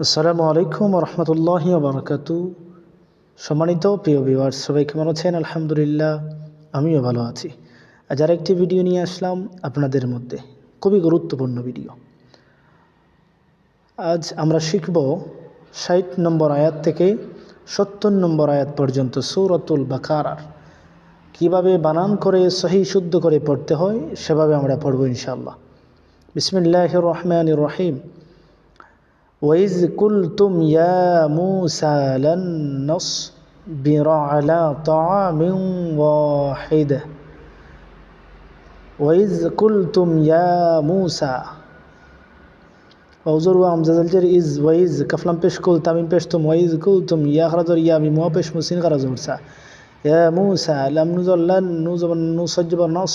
আসসালামু আলাইকুম রহমতুল্লাহি বারাকাতু। সম্মানিত প্রিয় ভিউয়ার্স, সবাই কেমন আছেন? আলহামদুলিল্লাহ, আমিও ভালো আছি। আজ আরেকটি ভিডিও নিয়ে আসলাম আপনাদের মধ্যে, খুবই গুরুত্বপূর্ণ ভিডিও। আজ আমরা শিখব ৬০ নম্বর আয়াত থেকে ৭০ নম্বর আয়াত পর্যন্ত সূরাতুল বাকারার কীভাবে বানান করে সহি শুদ্ধ করে পড়তে হয় সেভাবে আমরা পড়ব ইনশাআল্লাহ। বিসমিল্লাহির রহমানির রহিম। وَإِذْ قُلْتُمْ يَا مُوسَى لَن نَّصْبِرَ عَلَى طَعَامٍ وَاحِدٍ وَإِذْ قُلْتُمْ يَا مُوسَى وَأُزُرُ وَأَمْزَزَلْجَرِ إِذْ وَإِذْ كَفْلَمْ পেশ কুল তামিম পেশ তুম وَإِذْ قُلْتُمْ يَا خَرَجَرْ يَا মিম ওয়া পেশ মুসিন খারাজর সা يَا مُوسَى لَمْ نُزَلْ لَن نُزَبَن نُسَجِّبَ نَص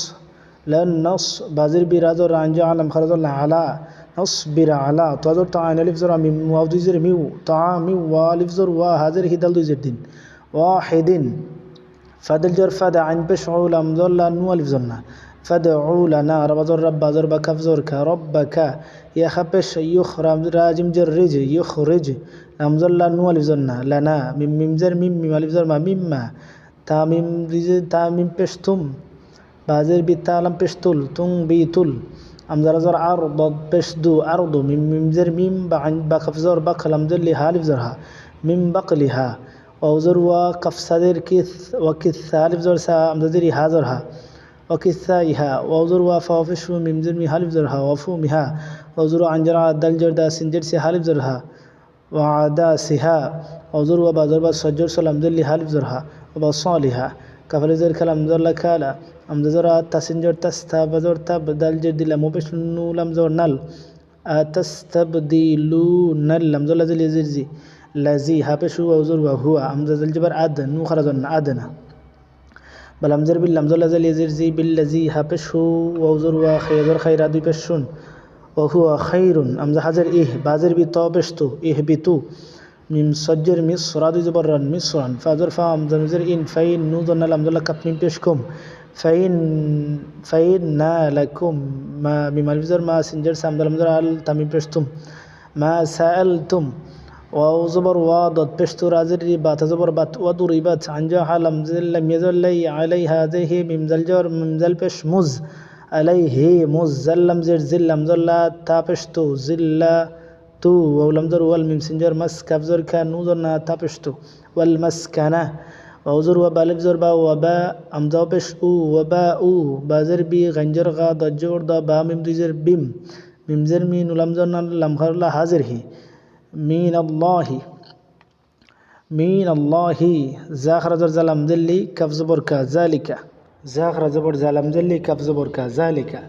لَن نَص بازر بِرَازَر عَنْجَ عَلَمْ خَرَجَر عَلَى نصبر على تذر تعين الف زر ميم واو ذر ميو طعام والف زر وهذر هدال ذر دين واحد فدل جر فد عين بشعو لم زر نو الف زرنا فدعوا لنا رب زر رب زر بكف زر ربك يا خبش يخرم راجم جر رج يخرج لم زر نو الف زرنا لنا ميم زر ميم الف زر ما مما تاميم تاميم بشتم بازر بتالم بشتل تون بيتل আমজারাজর আর পেশদু আরদু মিম মিমজের মিম বা কফজর বা খলামজের লিহা লিফজরহা মিম বাকলিহা ওজর ওয়া কফসাদের কিস ওয়া কিসা লিফজর সা আমজাদের ইহা জরহা ওয়া কিসা ইহা ওজর ওয়া ফাফিশু মিমজের মিহা লিফজরহা ওয়াফু মিহা ওজর আনজারা দালজর দা সিনজের সি হালিফজরহা ওয়া আদা সিহা ওজর ওয়া বাজর বা সজ্জর সালামজের লিহা লিফজরহা ওয়া সালিহা কাফালিজের খালাম জরলা খালা আমজাজরা তাসিনজর তাস্তা বাজর তাব দালজের দিলা মোপেশ নুলাম জর নাল তাস্তাবদিলু নাল লামজর লাজিল ইয়াজিরজি লাজি হাপেশু ওজর ওয়া হুয়া আমজাজল জবর আদ নু খারাজন আদনা বালামজর বিল লামজর লাজিল ইয়াজিরজি বিল্লাজি হাপেশু ওজর ওয়া খায়জর খায়রা দুই পেশুন ওয়া হুয়া খায়রুন আমজা হাজার ইহ বাজর বি তাবেশতু ইহবিতু মিম সজ্জের মিস রাদু জবরান মিসরান ফাজর ফা আমজাজর ইন ফাইন নু জন্নাল আমজল কাপ মিম পেশকুম ফাইন না লাকুম মা মিমালফিজর মা সিনজার সামদালমজর আল তামিম পেশতুম মা সাআলতুম ওয়াও জবর ওয়া দত পেশতু রাজির রিবা তাজবর বাত ওয়া দুরিবাত আনজা হালাম জিল্লাম ইয়াজাল্লাই আলাইহা যাহি মিমজাল জর মিমজাল পেশ মুজ আলাইহি মুজ জাল্লাম জির জিল্লাম জল্লা তা পেশতু জিল্লা তু ওয়ালামজর ওয়াল মিম সিনজার মাস কাফজর খা নুজর না তা পেশতু ওয়াল মাসকানা ওজর ওয়া বালিফ জর বা ওয়াবা আমজাও পেশ উ ওয়াবা উ বাজের বি গঞ্জর গা দজর দা বা মিম দুইজের বিম মিমজের মিন উলামজর না লামখারুল্লাহ হাজির হি মিন আল্লাহি জাখরাজর জালাম দিল্লি কাফজবর কা জালিকা জাখরাজবর জালাম দিল্লি কাফজবর কা জালিকা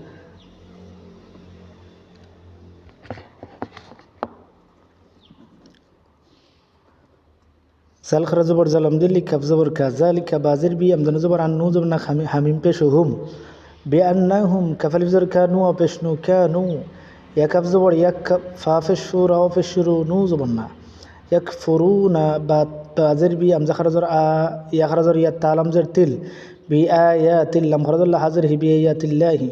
সাল খরাজবর জালাম দিল্লি কাফজবর কা জালিকা বাজির বি আমজান জবর আন্নু জবর না হামিম পেশু হুম বে আন্নাহুম কাফালিফ জর কানু ওয়া পেশনু কানু ইয়া কাফজবর ইয়াক ফাফিশু রাও পেশরু নু জবর না ইয়াকফুরুনা বাজির বি আমজা খরাজর আ ইয়া খরাজর ইয়া তালাম জর তিল বি আয়াতিল লাম খরাজুল্লাহ হাজির হি বি আয়াতিল্লাহি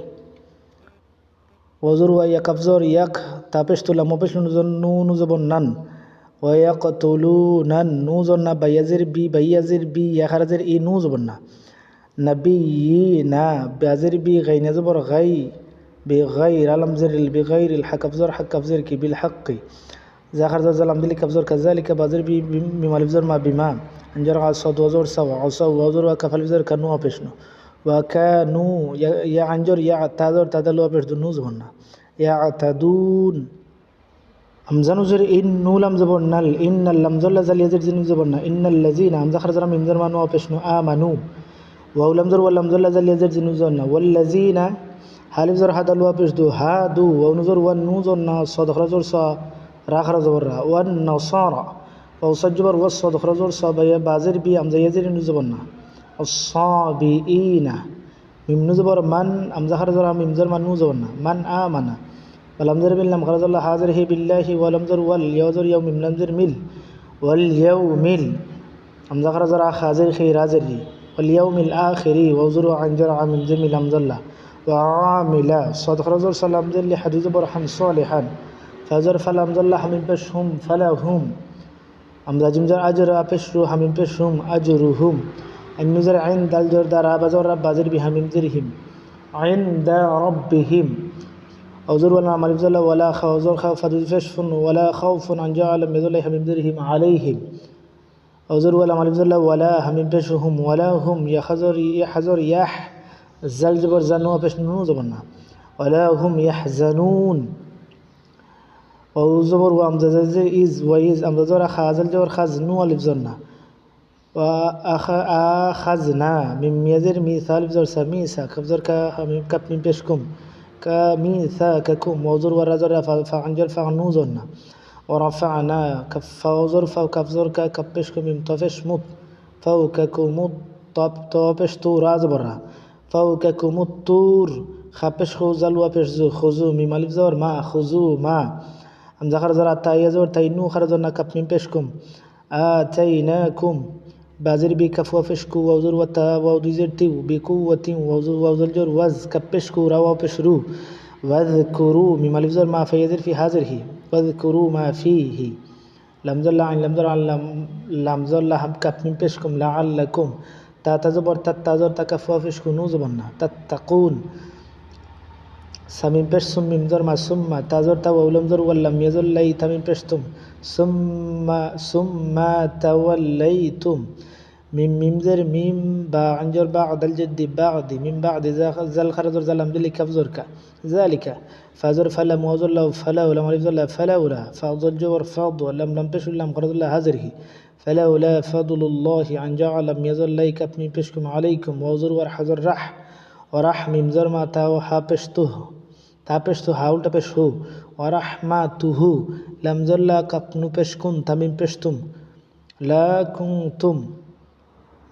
ওজর ওয়া ইয়া কাফজর ইয়াক তাপেশতুল্লাহ মোপেশ নু জবর নান ওয়াকতুলুনান নু জন্না বাইয়াজির বি ইয়াখারাজের ই নু জবন্না নাবিয়িনা বাজির বি গাইনা জবর গাই বি গাইর আলামজেরিল বি গাইরিল হাকাফজর হাকাফজের কি বিল হাক্কি জাখারজর জালাম দিলি কাফজর কাজালিকা বাজির বি মিমালিফজর মা বিমা আনজর আসদ ওজর সাওয়া আসা ওজর ওয়া কাফালিফজর কানু অপেশনু ওয়া কানু ইয়া আনজর ইয়া তাজর তাদালু অপেশ নু জবন্না ইয়া তাদুন আমজানুজের ইন নুলাম জবর নাল ইন্নাল লামজল্লা জালিয়াজের জিনু জবর না ইন্নাল লাযিনা আমজা খারজারা মিমজার মানু অপেশনু আমানু ওয়াউ লামজর ওয়াল লামজল্লা জালিয়াজের জিনু জবর না ওয়াল লাযিনা হালিফ জর হাদালু অপেশদু হাদু ওয়াউ নুজর ওয়ান নু জর না সাদ খরজর সা রা খরজর রা ওয়ান নাসারা ওয়াউ সাজবর ওয়াস সাদ খরজর সা বায়া বাজির বি আমজা ইয়াজের নু জবর না আস-সাবিইনা মিম নু জবর মান আমজা খারজারা মিমজার মানু জবর না মান আমানা ওয়ালামজর বিল লাম খারাজাল্লাহ হাজির হি বিল্লাহি ওয়ালামজর ওয়াল ইয়াজর ইয়াউ মিম লামজর মিল ওয়াল ইয়াউমিল আমজা খারাজার আ হাজির হি রাজির হি ওয়াল ইয়াউমিল আখিরি ওয়াজর আনজর আমিম জামিল আমজাল্লাহ ওয়া আমিলা সাদ খারাজার সালাম জাল্লি হাদিজ বরহান সালিহান فازر فلام ظل حميم بش هم فلهم أمزا جمزر أجر أبشرو حميم بش هم أجرهم النزر عند الجر دار بزر رب بازر بحميم زرهم عند ربهم أوزر ولا عمل بزل ولا خوزر خوف فدفشف ولا خوف عن جعل مذل حميم زرهم عليهم أوزر ولا عمل بزل ولا حميم بشهم ولا هم يحزر يح الزلجبر زنوا بش نوزبنا ولا هم يحزنون وزبر وأمزازر إز وإز أمزازر خازل جور خزنو لفزرنا وأخذنا من يزر ميثال بزر سميسا كبزر كب من بشكم كميثاككم وزر ورزر فعنجر فعنوزرنا ورفعنا كفوزر فوكفزر كبشكم يمتفش مط فوككم الطب توبش طور برا فوككم الطور خبش خوزل وبشزو خزو ميمالف زور ما خزو ما أم زخر زر تايزور تاينو خرزرنا كب من بشكم آتيناكم بازر بي كفوا فشكو ووزر وتا ووزر تيو بقوة ووزر جر وز كبشكو روا بشرو واذكروا مما لفظر ما فيزر في حاضره واذكروا ما فيه لمزر عن لمزر عن لمزر لهم كب من بشكم لعلكم تاتزبر تتازر تكفوا فشكو نوزبنا تتقون سمين بش سم ممزر ما ثم تازر تا ولمزر ولم يزر لي تمين بشتم ثم توليتم من ممزر ميم با عنجر بعد الجد بعد من بعد زل خرزر زلم دلي كفزرك ذلك فازر فلم وزر له فلا ولم يزر له فلولا فاضل جور فاض ولم لم بش لم خرزر له هزره فلولا فضل الله عن جعل لم يزر لي كف من بشكم عليكم وزر ورحزر رح ورح ممزر ما تاو حابشته تابشتو حاول تبشهو ورحمته لم زلا كبنو بشكن تمين بشتم لا كنتم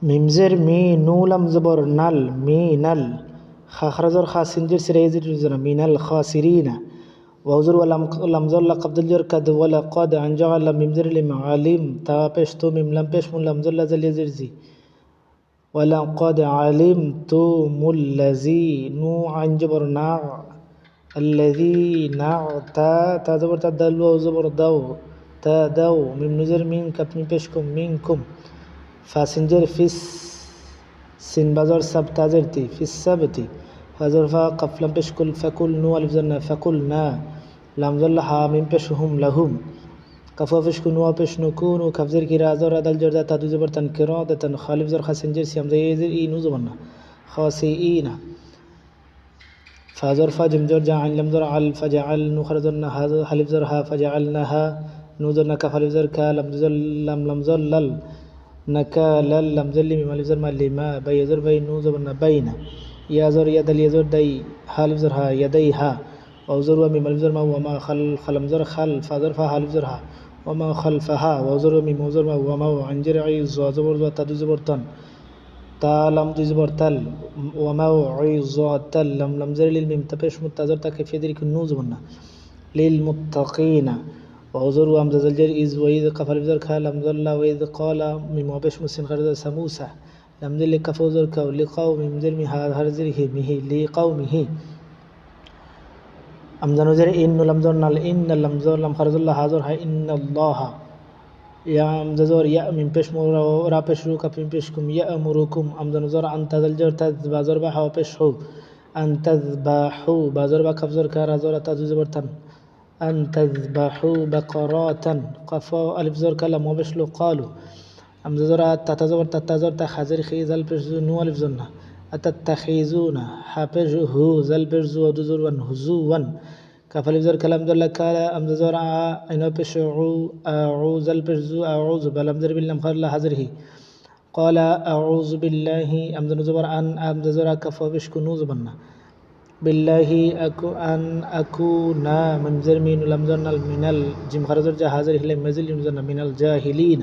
ممزر مي نو لم زبر نل مي نل خخرزر خاسنجر سريزر زر من الخاسرين ووزر ولم زلا قبض الجر كد ولا قاد عن جعل ممزر لمعالم تابشتو مم لم بشم لم زلا زل يزرزي ولقد علمتم الذي نو عن جبر ناع الذين تا زبر تدلو زبر دو تا دو من نزر من كبن بشكم منكم فاسنجر في سن بزر سب تازرتي في السبت فازر فا قفلم بشكل فكل نو الف زرنا فكلنا لم زلها من بشهم لهم كفوا فشكو نو بشنكون كفزر كي رازر دل جردا تا زبر تنكرادة خالف زر خاسنجر سيام زيزر اي نو زبرنا خاسئين فازر فجمجر جعل لمزر عل فجعل نخرزرنا هذا حلف زرها فجعلناها نوزرنا كفلف زر كا لمزر لل نكا لل لمزر لي مالف زر ما لما بيزر بين نوزرنا بين يا زر يد اليزر دي حلف زرها يديها وزر ومي مالف زر ما وما خلم زر خل فازر فحلف زرها وما خلفها وزر ومي موزر ما وما عنجر عيز وزبر وتدو زبرتن تالم تزبرتل وموعظة لم زر للميم تبش متزر كيف يدرك النوز بنا للمتقين وعذر وامزز الجر إذ وإذ قفل بزر لم زر لا وإذ قال مما بش مسن خرز سموسة لم زر لكفوزر كو لقوم مزر مها هرزره مه لقومه أمزن زر إن لم زر نال إن لم زر لم خرز الله حاضر إن الله يا أمزور يا من بيش مورا را بيش روكا بين بيشكم يا أمركم أمزن زور أن تذلجر تذبازر بحوا بيشحو أن تذبحوا بازر بكفزر كارا زور تذبرتن أن تذبحوا بقرات قفا ألف زور كلام وبشلو قالوا أمزور تتزور تتزور تخزر خيزل بيشزو نو ألف زرنا أتتخيزون حبجه زل بيشزو ودزور ونهزو كفلف زر كلام زر لكالا أم زر أين بشعو أعوذ البرزو أعوذ بلم زر باللم خير لا حزره قال أعوذ بالله أم زر أن أم زر كفوا بشكو نوز بنا بالله أن أكون من زر من لم زر من الجم خير زر جهازر هلم مزل من الجاهلين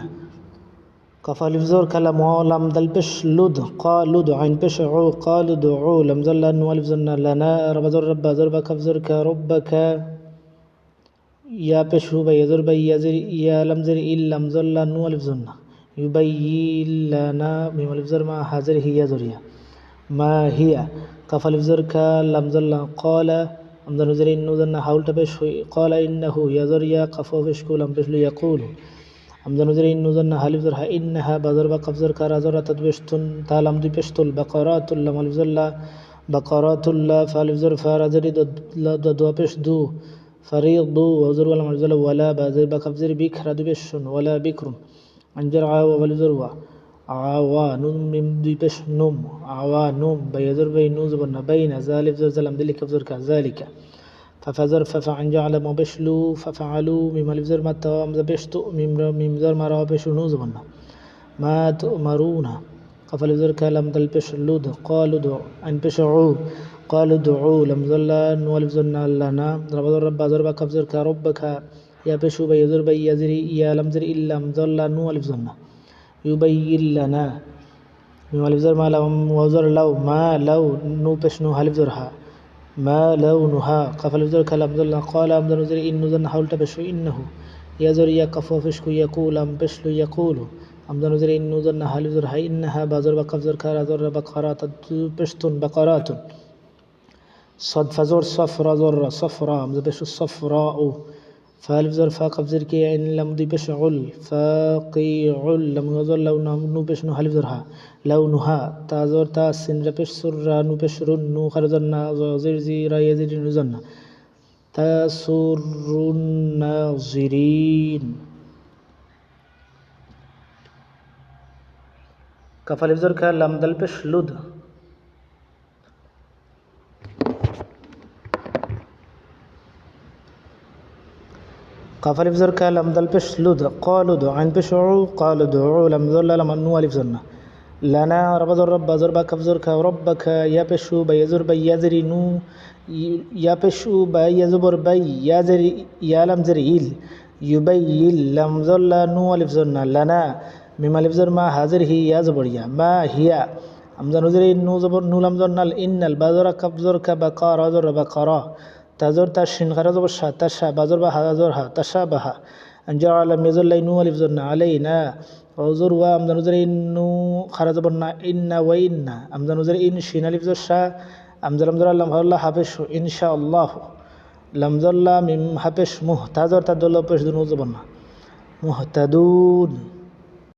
كفالف زور كلام ولم دل بش لد قال لد عين بشعو قال دعو لم زل أن والف زرنا لنا رب زر رب زر بكف زر كربك يا بشو بيزر بيزر يا لم زر إل لم زل أن والف زرنا يبين لنا من والف زر ما حاضر هي زريا ما هي كفالف زر كلام زل قال আমজা নুজের ইন নুজান্না হাউলটা পেশ হই ক্বালা ইন্নাহু ইয়াজর ইয়া কাফ পেশ কুল আম পেশ ইয়াকুলু আমজা নুজের ইন নুজান্না হালিফ জর হা ইন্নাহা বাজর বা কফজর কা রাজর তাদ পেশতুন তালাম দুই পেশতুল বাকারাতুল লাম আলিফ জল্লা বাকারাতুল্লাহ ফালিফ জর ফা রাজরি দোয়া পেশ দু فريض وزر ولا مرزل ولا بازر بكفزر بيك رد بشن ولا بكر انجر عاو والزروا عوا نون ميم دي بش نوم عوا نوم بيزر بين نوز بنا بين زالف زر زلم دلي كفزر كذلك ففزر ففعن جعل ما بشلو ففعلوا ميم الف زر ما توام بشتو ميم زر ما را بش نوز بنا ما تؤمرون قفل زر كلام دل بش لود قالوا دو ان بشعو قالوا دعوا لم زلا نوالف زلنا لنا رب الرب ضرب كفزر كربك يا بشو بيزر بي يزري يا لم زر الا مزلا نوالف زلنا يبين لنا نوالف زر ما لم وزر لو ما لو نو بش نو هالف زرها ما لونها قفل زر كلام زلنا قال ام زر ان زلنا حاول تبشو انه يزر يا كفو فشكو يقول ام بشلو يقول ام زر ان زلنا هالف زرها انها بازر بكفزر كارا زر بقرات بشتون بقرات صد فزور صفرا زر صفرا مزبش الصفراء فالف زر فا قفزر كي ان لم دي بشعل فاقيع لم يزر لو نو بش نو حلف زرها لونها تازور تا سن ربش سر نو بشر نو خرزنا زر زيرا يزر نزنا تسر الناظرين كفالف زر كا لم دل بش لد قفل بزر كلام دل بش لود قالوا دو عن بشعو قالوا دعوا لم ذل لم نو الف زرنا لنا رب الرب زربا كفزر ربك يا بشو بيزر بيزري نو يا بشو بيزبر بي يزري يا لم زريل يبين لم ذل نو الف زرنا لنا مما الف زر ما حاضر هي يا زبريا ما هي امزا نزري نو زبر نو لم زرنا ان البذر كفزر كبقرة زر بقرة تزور تشين غرض بشها تشا بازور بها زورها تشابها انجر على ميزل لينو الف زرنا علينا وزور وام نزر انو خرج برنا ان وان ام نزر ان شين الف زرشا ام زر لم الله حبش ان شاء الله لم زر مم حبش مه تزور تدل بش دنو زبنا مهتدون